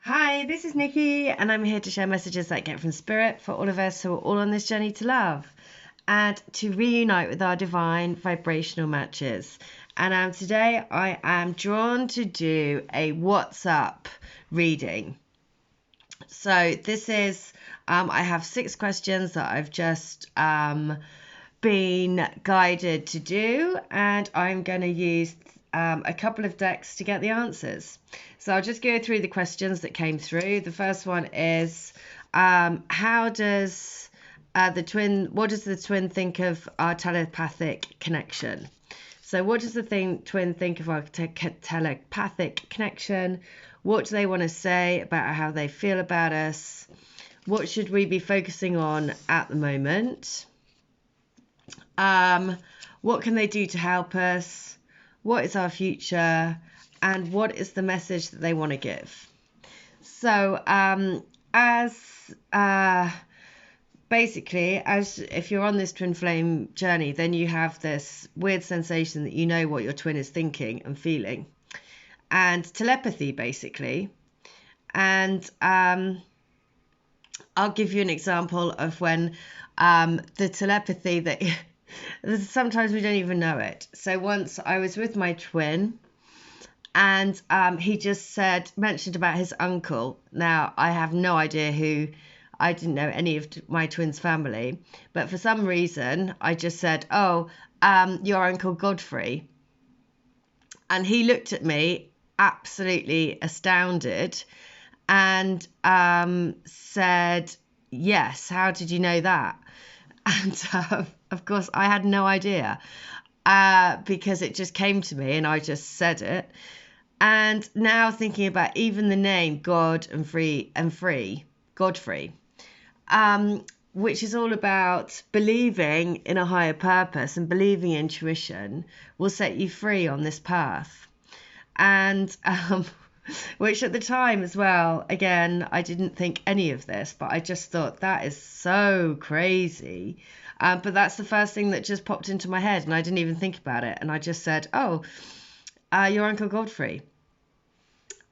Hi, this is Nikki, and I'm here to share messages that get from Spirit for all of us who are all on this journey to love and to reunite with our divine vibrational matches. And today I am drawn to do a Whatsssup reading. So this is, I have 6 questions that I've just been guided to do, and I'm going to use a couple of decks to get the answers. So I'll just go through the questions that came through. The first one is, what does the twin think of our telepathic connection? So what does the twin think of our telepathic connection? What do they want to say about how they feel about us? What should we be focusing on at the moment? What can they do to help us? What is our future? And what is the message that they want to give? So basically, as if you're on this twin flame journey, then you have this weird sensation that you know what your twin is thinking and feeling, and telepathy basically. And I'll give you an example of when the telepathy that sometimes we don't even know it. So once I was with my twin, and he just mentioned about his uncle. Now, I have no idea who. I didn't know any of my twin's family, but for some reason I just said, your Uncle Godfrey. And he looked at me absolutely astounded and said, yes, how did you know that? And of course I had no idea because it just came to me and I just said it. And now thinking about even the name Godfrey, which is all about believing in a higher purpose and believing intuition will set you free on this path. And which at the time as well, again, I didn't think any of this, but I just thought that is so crazy. But that's the first thing that just popped into my head, and I didn't even think about it. And I just said, your Uncle Godfrey.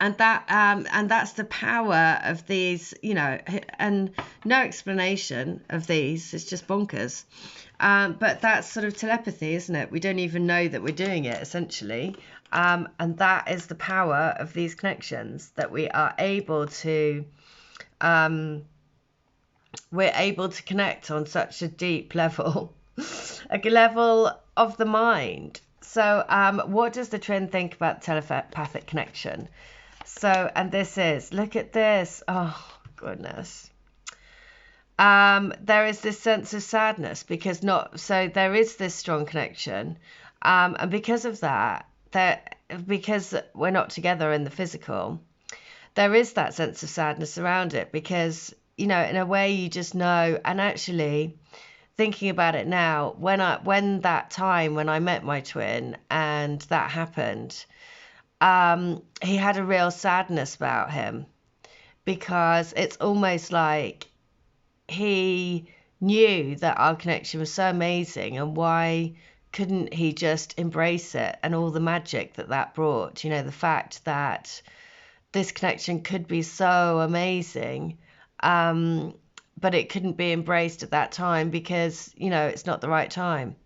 And that's the power of these, and no explanation of these. It's just bonkers. But that's sort of telepathy, isn't it? We don't even know that we're doing it, essentially. And that is the power of these connections, that we are able to, connect on such a deep level, a level of the mind. So what does the twin think about telepathic connection? So, and this is, look at this. Oh, goodness. There is this sense of sadness because there is this strong connection. And because of that, because we're not together in the physical, there is that sense of sadness around it because, in a way you just know. And actually thinking about it now, when I met my twin and that happened, he had a real sadness about him because it's almost like he knew that our connection was so amazing, and why couldn't he just embrace it and all the magic that brought, the fact that this connection could be so amazing, but it couldn't be embraced at that time because, it's not the right time.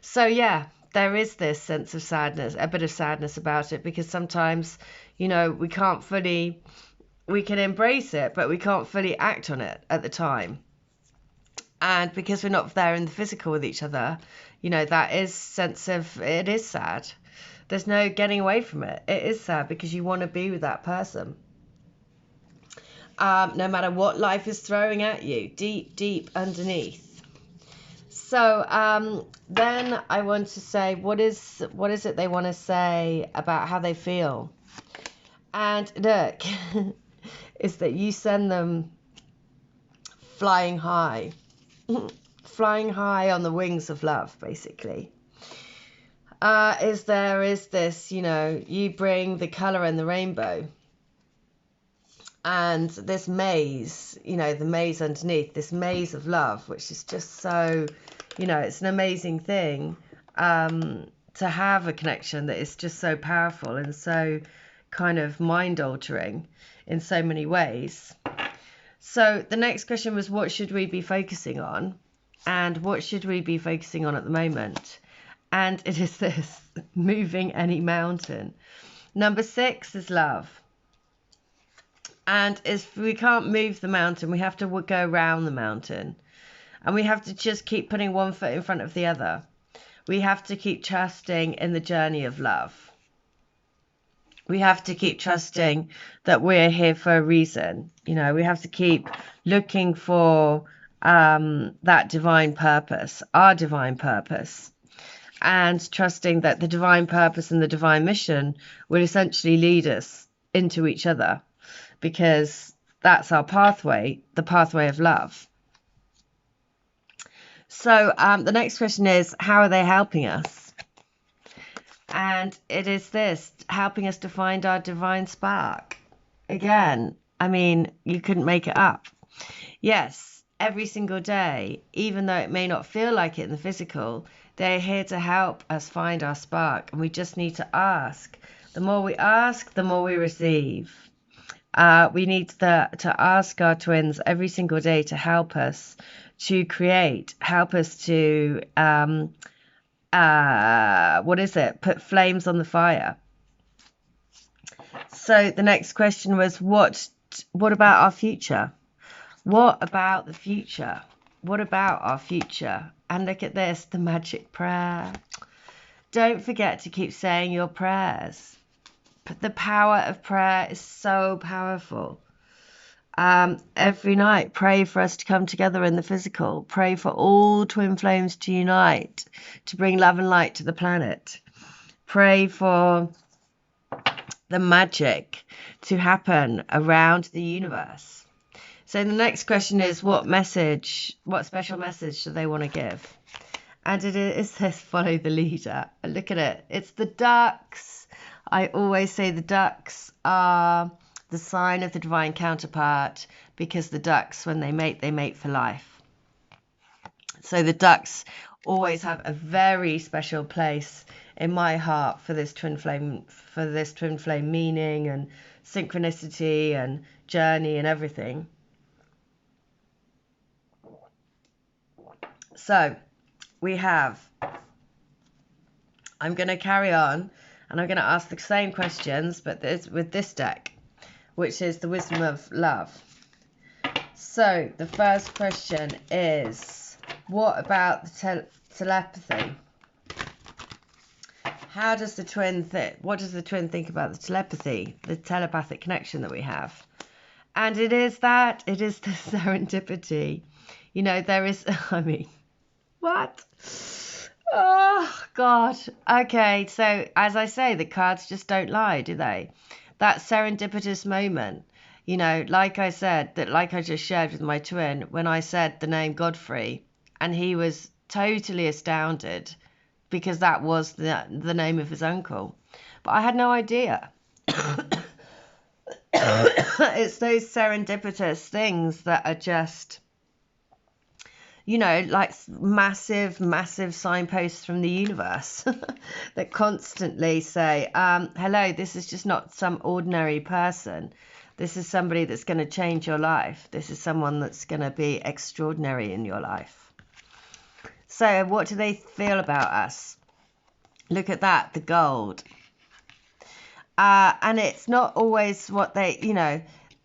So yeah, there is this sense of sadness, a bit of sadness about it, because sometimes, we can embrace it, but we can't fully act on it at the time. And because we're not there in the physical with each other, that is it is sad. There's no getting away from it. It is sad because you want to be with that person. No matter what life is throwing at you, deep, deep underneath. So then I want to say, what is it they want to say about how they feel? And look, is that you send them flying high on the wings of love, basically. Is this, you bring the color and the rainbow. And this maze, the maze underneath, this maze of love, which is just so, it's an amazing thing to have a connection that is just so powerful and so kind of mind altering in so many ways. So the next question was, what should we be focusing on? And what should we be focusing on at the moment? And it is this: moving any mountain. Number 6 is love. And if we can't move the mountain, we have to go around the mountain. And we have to just keep putting one foot in front of the other. We have to keep trusting in the journey of love. We have to keep trusting that we're here for a reason. You know, we have to keep looking for that divine purpose, our divine purpose, and trusting that the divine purpose and the divine mission will essentially lead us into each other, because that's our pathway, the pathway of love. So the next question is, how are they helping us? And it is this: helping us to find our divine spark. Again, I mean, you couldn't make it up. Yes, every single day, even though it may not feel like it in the physical, they're here to help us find our spark. And we just need to ask. The more we ask, the more we receive. We need to ask our twins every single day to help us to create, help us to put flames on the fire. So the next question was, what about our future? What about the future? What about our future? And look at this, the magic prayer. Don't forget to keep saying your prayers. The power of prayer is so powerful. Every night, pray for us to come together in the physical. Pray for all twin flames to unite, to bring love and light to the planet. Pray for the magic to happen around the universe. So the next question is, what special message do they want to give? And it says, follow the leader. And look at it. It's the ducks. I always say the ducks are the sign of the divine counterpart, because the ducks, when they mate for life. So the ducks always have a very special place in my heart for this twin flame meaning and synchronicity and journey and everything. So we have, I'm going to carry on and I'm going to ask the same questions, but with this deck, which is the wisdom of love. So the first question is, what about the telepathy? How does the twin what does the twin think about the telepathy, the telepathic connection that we have? And it is the serendipity. You know, there is, I mean, what? Oh, God. Okay, so as I say, the cards just don't lie, do they? That serendipitous moment, you know, like I said, that like I just shared with my twin, when I said the name Godfrey, and he was totally astounded because that was the name of his uncle. But I had no idea. It's those serendipitous things that are just, you know, like massive signposts from the universe that constantly say, hello, this is just not some ordinary person. This is somebody that's going to change your life. This is someone that's going to be extraordinary in your life. So what do they feel about us? Look at that, the gold. And it's not always what they, you know,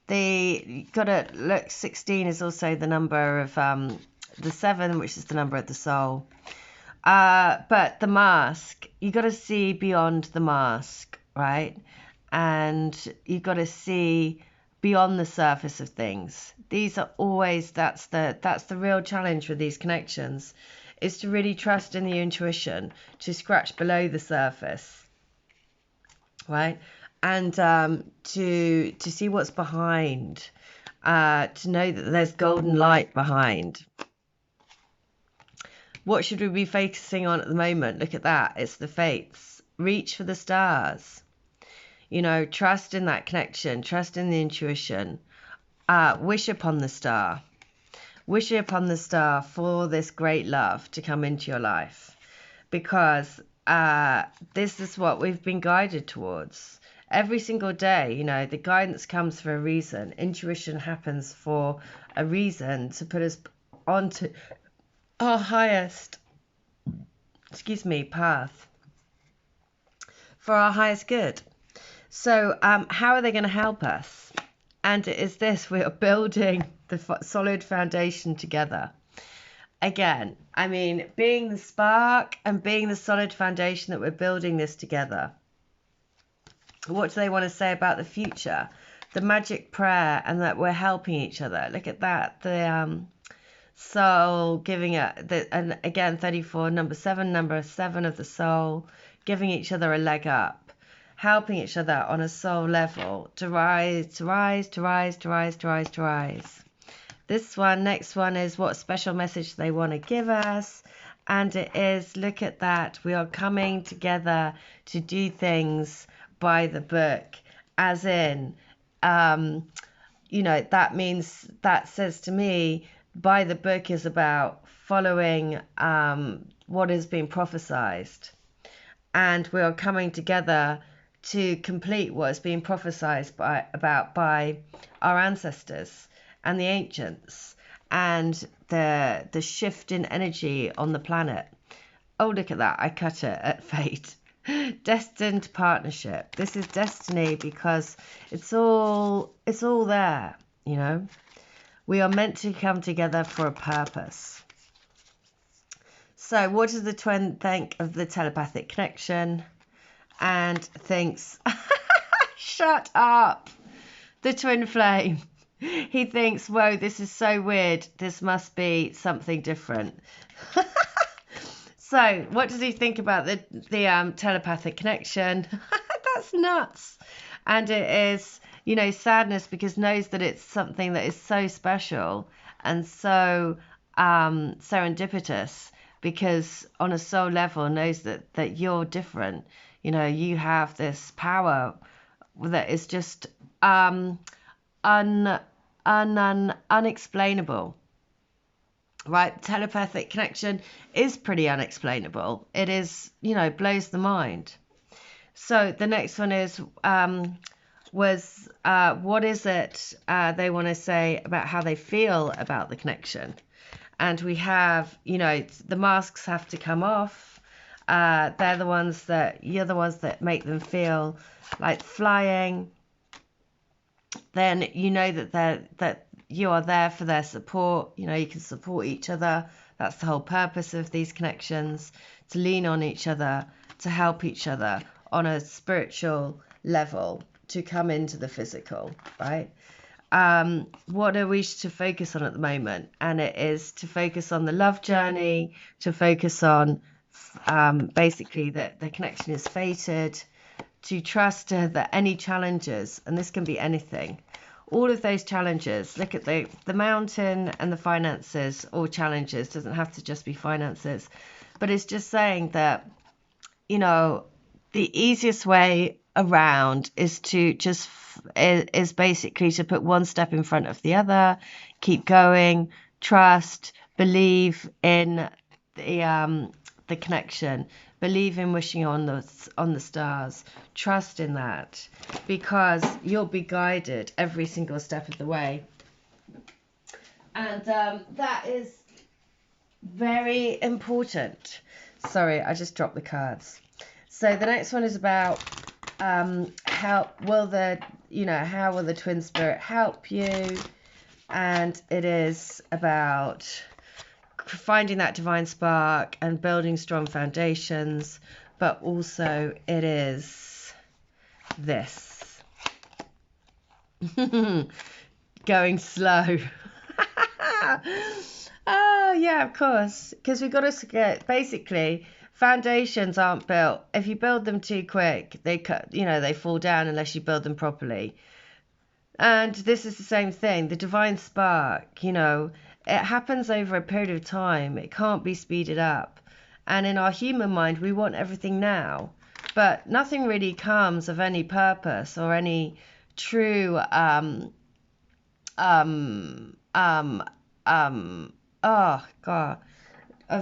they got to look, 16 is also the number of the 7, which is the number of the soul. But the mask, you got to see beyond the mask, right? And you got to see beyond the surface of things. These are always, that's the real challenge with these connections, is to really trust in the intuition, to scratch below the surface, right? And to see what's behind, to know that there's golden light behind. What should we be focusing on at the moment? Look at that. It's the fates. Reach for the stars. You know, trust in that connection. Trust in the intuition. Wish upon the star. Wish upon the star for this great love to come into your life. Because this is what we've been guided towards. Every single day, you know, the guidance comes for a reason. Intuition happens for a reason, to put us onto our highest, path, for our highest good. So how are they going to help us? And it is this: we are building the solid foundation together. Again, I mean, being the spark and being the solid foundation that we're building this together. What do they want to say about the future? The magic prayer, and that we're helping each other. Look at that. The soul giving and again, 34, number 7 of the soul, giving each other a leg up, helping each other on a soul level to rise, to rise, to rise, to rise, to rise, to rise. This one, next one, is what special message they want to give us. And it is, look at that, we are coming together to do things by the book, as in, you know, that means, that says to me, by the book is about following what has been prophesied. And we are coming together to complete what has been prophesied by our ancestors and the ancients, and the shift in energy on the planet. Oh, look at that, I cut it at fate. Destined partnership. This is destiny, because it's all there, you know. We are meant to come together for a purpose. So what does the twin think of the telepathic connection? And thinks, shut up, the twin flame. He thinks, whoa, this is so weird. This must be something different. So what does he think about the telepathic connection? That's nuts. And it is, you know, sadness, because knows that it's something that is so special and so serendipitous, because on a soul level knows that you're different. You know, you have this power that is just unexplainable. Right? Telepathic connection is pretty unexplainable. It is, you know, blows the mind. So the next one is what is it they want to say about how they feel about the connection. And we have, you know, the masks have to come off. You're the ones that make them feel like flying. Then you know that you are there for their support. You know, you can support each other. That's the whole purpose of these connections, to lean on each other, to help each other on a spiritual level, to come into the physical, right? What are we to focus on at the moment? And it is to focus on the love journey, to focus on basically that the connection is fated, to trust that any challenges, and this can be anything, all of those challenges, look at the mountain and the finances, or challenges, doesn't have to just be finances, but it's just saying that, you know, the easiest way around is to just is basically to put one step in front of the other, keep going, trust, believe in the connection, believe in wishing on the stars, trust in that, because you'll be guided every single step of the way. And that is very important. Sorry, I just dropped the cards. So the next one is about how will the twin spirit help you? And it is about finding that divine spark and building strong foundations, but also it is this going slow. Oh yeah, of course, because we've got to get, basically, foundations aren't built. If you build them too quick, they fall down unless you build them properly. And this is the same thing. The divine spark, you know, it happens over a period of time. It can't be speeded up. And in our human mind, we want everything now, but nothing really comes of any purpose or any true of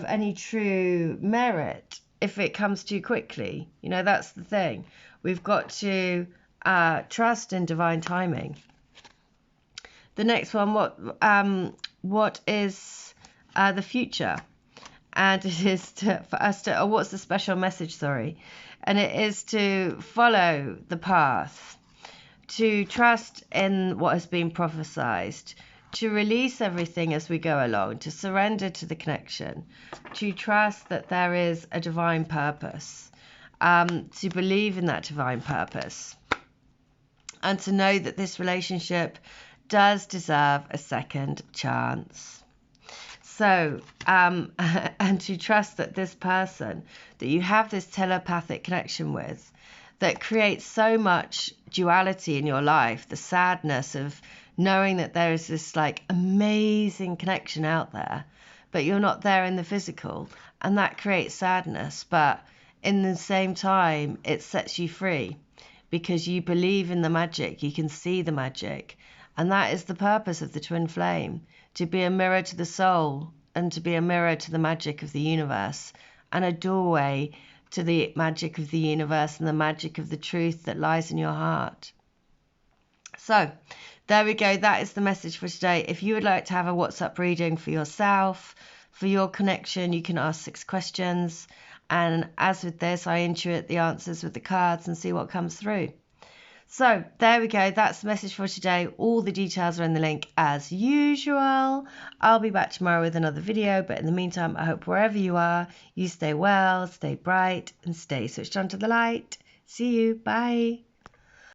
any true merit if it comes too quickly. You know, that's the thing. We've got to trust in divine timing. The next one, what is the future? And it is for us to, what's the special message, sorry. And it is to follow the path, to trust in what has been prophesied, to release everything as we go along, to surrender to the connection, to trust that there is a divine purpose, to believe in that divine purpose, and to know that this relationship does deserve a second chance. So, and to trust that this person that you have this telepathic connection with, that creates so much duality in your life, the sadness of knowing that there is this like amazing connection out there, but you're not there in the physical, and that creates sadness, but in the same time, it sets you free because you believe in the magic, you can see the magic. And that is the purpose of the twin flame, to be a mirror to the soul and to be a mirror to the magic of the universe and a doorway to the magic of the universe and the magic of the truth that lies in your heart. So there we go. That is the message for today. If you would like to have a WhatsApp reading for yourself, for your connection, you can ask 6 questions. And as with this, I intuit the answers with the cards and see what comes through. So there we go. That's the message for today. All the details are in the link as usual. I'll be back tomorrow with another video. But in the meantime, I hope wherever you are, you stay well, stay bright, and stay switched on to the light. See you. Bye.